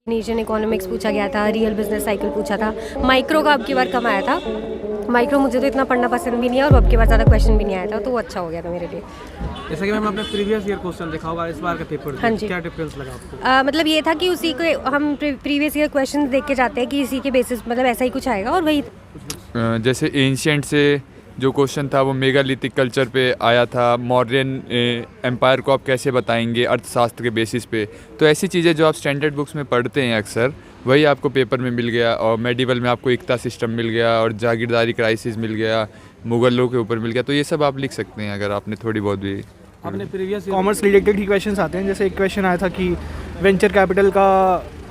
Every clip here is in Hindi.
नीशन इकोनॉमिक्स पूछा गया था, रियल बिजनेस साइकिल पूछा था। माइक्रो का अब की बार कम आया था। माइक्रो मुझे तो इतना पढ़ना पसंद भी नहीं है और अब की बार ज़्यादा क्वेश्चन भी नहीं आया था, तो वो अच्छा हो गया था मेरे लिए। जैसा कि मैम आपने प्रीवियस ईयर क्वेश्चन देखा होगा, इस बार का पेपर हाँ जी। क्या डिफरेंस लगा आपको? मतलब ये था कि उसी को हम प्रीवियस ईयर क्वेश्चन देख के जाते हैं कि इसी के बेसिस मतलब ऐसा ही कुछ आएगा और वही। जैसे एंशिएंट से जो क्वेश्चन था वो मेगालिथिक कल्चर पे आया था, मौर्यन एम्पायर को आप कैसे बताएंगे अर्थशास्त्र के बेसिस पे। तो ऐसी चीज़ें जो आप स्टैंडर्ड बुक्स में पढ़ते हैं अक्सर, वही आपको पेपर में मिल गया। और मेडिवल में आपको एकता सिस्टम मिल गया और जागीरदारी क्राइसिस मिल गया, मुगलों के ऊपर मिल गया। तो ये सब आप लिख सकते हैं अगर आपने थोड़ी बहुत भी। आपने प्रीवियस कॉमर्स रिलेटेड ही क्वेश्चंस आते हैं। जैसे एक क्वेश्चन आया था कि वेंचर कैपिटल का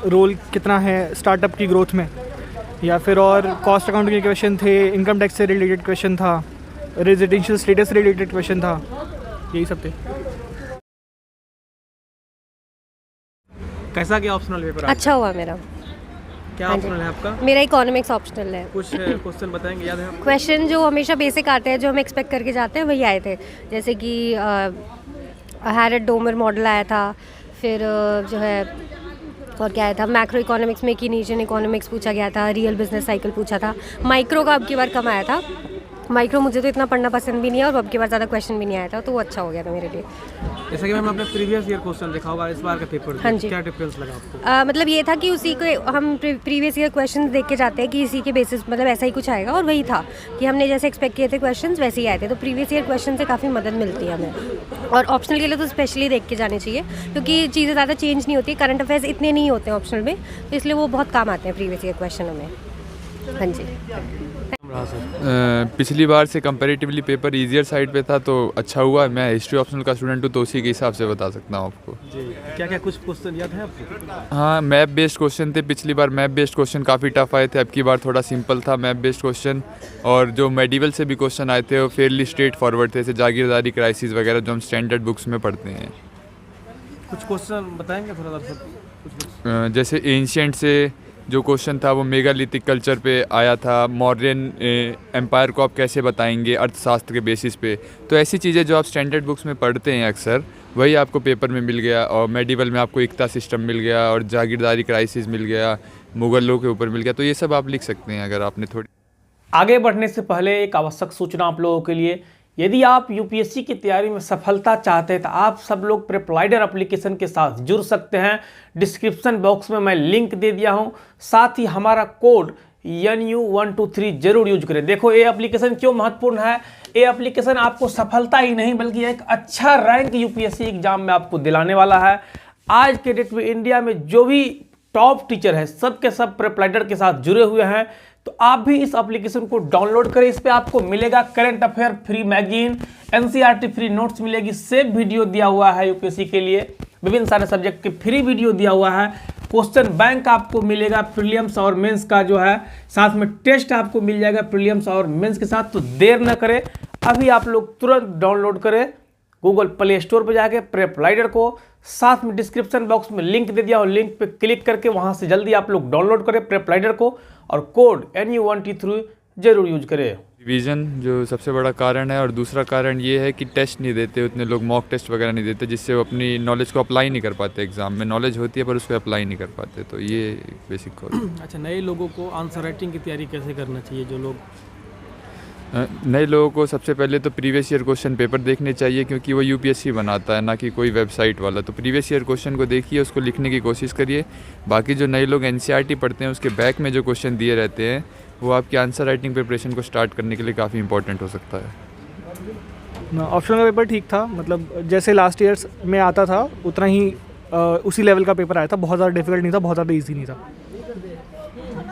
रोल कितना है स्टार्टअप की ग्रोथ में, या फिर और कॉस्ट अकाउंटिंग के क्वेश्चन थे, इनकम टैक्स से रिलेटेड क्वेश्चन था, रेजिडेंशियल स्टेटस रिलेटेड क्वेश्चन था, यही सब थे। कैसा गया ऑप्शनल पेपर? अच्छा हुआ मेरा। क्या हाँ जी। ऑप्शनल है आपका? मेरा इकोनॉमिक्स ऑप्शनल है। कुछ क्वेश्चन बताएंगे, याद है आपको? क्वेश्चन जो हमेशा बेसिक आते हैं, जो हम एक्सपेक्ट करके जाते हैं, वही आए थे। जैसे कि हैरेट डोमर मॉडल आया था, फिर जो है और क्या आया था, मैक्रो इकोनॉमिक्स में नीशन इकोनॉमिक्स पूछा गया था, रियल बिजनेस साइकिल पूछा था। माइक्रो का अब की बार कम आया था। माइक्रो मुझे तो इतना पढ़ना पसंद भी नहीं है और अब की बार ज़्यादा क्वेश्चन भी नहीं आया था, तो वो अच्छा हो गया था मेरे लिए। जैसा कि मैम आपने प्रीवियस ईयर क्वेश्चन देखा होगा, इस बार का पेपर हाँ जी। क्या डिफरेंस लगा आपको? मतलब ये था कि उसी को हम प्रीवियस ईयर क्वेश्चन देख के जाते हैं कि इसी के बेसिस मतलब ऐसा ही कुछ आएगा और वही था कि हमने जैसे एक्सपेक्ट किए थे क्वेश्चंस वैसे ही आए थे। तो प्रीवियस ईयर क्वेश्चन से काफ़ी मदद मिलती है हमें। और ऑप्शनल के लिए तो स्पेशली देख के जाने चाहिए, क्योंकि चीज़ें ज़्यादा चेंज नहीं होती, करंट अफेयर्स इतने नहीं होते हैं ऑप्शनल में, तो इसलिए वो बहुत काम आते हैं प्रीवियस ईयर क्वेश्चनों में। हाँ जी। पिछली बार से कंपैरेटिवली पेपर ईजियर साइड पे था, तो अच्छा हुआ। मैं हिस्ट्री ऑप्शनल का स्टूडेंट हूँ, तो उसी के हिसाब से बता सकता हूँ आपको। जी, क्या क्या कुछ क्वेश्चन याद है आपको? हाँ, मैप बेस्ड क्वेश्चन थे। पिछली बार मैप बेस्ड क्वेश्चन काफ़ी टफ आए थे, अब की बार थोड़ा सिंपल था मैप बेस्ड क्वेश्चन। और जो मेडिवल से भी क्वेश्चन आए थे वो फेयरली स्ट्रेट फॉरवर्ड थे, जैसे जागीरदारी क्राइसिस वगैरह जो हम स्टैंडर्ड बुक्स में पढ़ते हैं। कुछ क्वेश्चन बताएंगे थोड़ा सा? जैसे एंशिएंट से जो क्वेश्चन था वो मेगालिथिक कल्चर पे आया था, मौर्यन एम्पायर को आप कैसे बताएंगे अर्थशास्त्र के बेसिस पे। तो ऐसी चीज़ें जो आप स्टैंडर्ड बुक्स में पढ़ते हैं अक्सर, वही आपको पेपर में मिल गया। और मेडिवल में आपको एकता सिस्टम मिल गया और जागीरदारी क्राइसिस मिल गया, मुगलों के ऊपर मिल गया। तो ये सब आप लिख सकते हैं अगर आपने थोड़ी। आगे बढ़ने से पहले एक आवश्यक सूचना आप लोगों के लिए। यदि आप यूपीएससी की तैयारी में सफलता चाहते हैं तो आप सब लोग प्रेपलाइडर एप्लीकेशन के साथ जुड़ सकते हैं। डिस्क्रिप्शन बॉक्स में मैं लिंक दे दिया हूं, साथ ही हमारा कोड NU123 जरूर यूज करें। देखो ये एप्लीकेशन क्यों महत्वपूर्ण है। ये एप्लीकेशन आपको सफलता ही नहीं बल्कि एक अच्छा रैंक यूपीएससी एग्जाम में आपको दिलाने वाला है। आज के डेट में इंडिया में जो भी टॉप टीचर है सब के सब प्रेपलाइडर के साथ जुड़े हुए हैं, तो आप भी इस एप्लीकेशन को डाउनलोड करें। इस पे आपको मिलेगा current affair free magazine, NCERT free notes मिलेगी, सेव वीडियो दिया हुआ है यूपीएससी के लिए, विभिन्न सारे सब्जेक्ट के फ्री वीडियो दिया हुआ है, क्वेश्चन बैंक आपको मिलेगा प्रीलिम्स और मेंस का जो है, साथ में टेस्ट आपको मिल जाएगा प्रीलिम्स और मेंस के साथ। तो देर न करें, अभी आप लोग तुरंत डाउनलोड करें गूगल प्ले स्टोर पर जाके प्रेपलाइडर को। साथ में डिस्क्रिप्शन बॉक्स में लिंक दे दिया और लिंक पे क्लिक करके वहां से जल्दी आप लोग डाउनलोड करें प्रेपलाइडर को और कोड NU123 जरूर यूज करें। रिवीजन जो सबसे बड़ा कारण है, और दूसरा कारण ये है कि टेस्ट नहीं देते उतने लोग, मॉक टेस्ट वगैरह नहीं देते, जिससे वो अपनी नॉलेज को अप्लाई नहीं कर पाते। एग्जाम में नॉलेज होती है पर उसको अप्लाई नहीं कर पाते, तो ये बेसिक कॉज। अच्छा, नए लोगों को आंसर राइटिंग की तैयारी कैसे करना चाहिए? जो लोग नए लोगों को सबसे पहले तो प्रीवियस ईयर क्वेश्चन पेपर देखने चाहिए, क्योंकि वो यूपीएससी बनाता है, ना कि कोई वेबसाइट वाला। तो प्रीवियस ईयर क्वेश्चन को देखिए, उसको लिखने की कोशिश करिए। बाकी जो नए लोग एनसीईआरटी पढ़ते हैं उसके बैक में जो क्वेश्चन दिए रहते हैं वो आपकी आंसर राइटिंग प्रिपरेशन को स्टार्ट करने के लिए काफ़ी इंपॉर्टेंट हो सकता है। ऑप्शनल पेपर ठीक था, मतलब जैसे लास्ट ईयर्स में आता था उतना ही उसी लेवल का पेपर आया था। बहुत ज़्यादा डिफिकल्ट नहीं था, बहुत ज़्यादा ईजी नहीं था।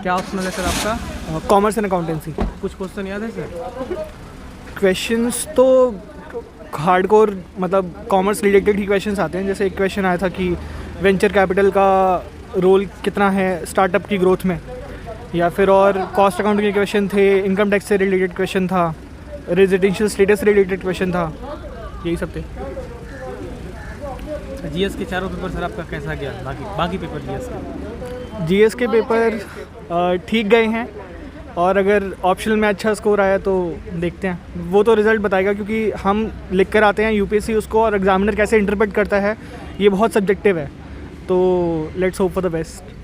क्या ऑप्शनल है सर आपका? Commerce and accountancy. कुछ क्वेश्चन याद है सर? क्वेश्चंस तो हार्डकोर मतलब कॉमर्स रिलेटेड ही क्वेश्चंस आते हैं। जैसे एक क्वेश्चन आया था कि वेंचर कैपिटल का रोल कितना है स्टार्टअप की ग्रोथ में, या फिर और कॉस्ट अकाउंटिंग के क्वेश्चन थे, इनकम टैक्स से रिलेटेड क्वेश्चन था, रेजिडेंशियल स्टेटस से रिलेटेड क्वेश्चन था, यही सब थे। जीएस के चारों पेपर सर आपका कैसा गया? बाकी पेपर जीएस के पेपर ठीक गए हैं, और अगर ऑप्शनल में अच्छा स्कोर आया तो देखते हैं, वो तो रिज़ल्ट बताएगा, क्योंकि हम लिख कर आते हैं यूपीएससी उसको, और एग्जामिनर कैसे इंटरप्रेट करता है ये बहुत सब्जेक्टिव है। तो let's hope for the best.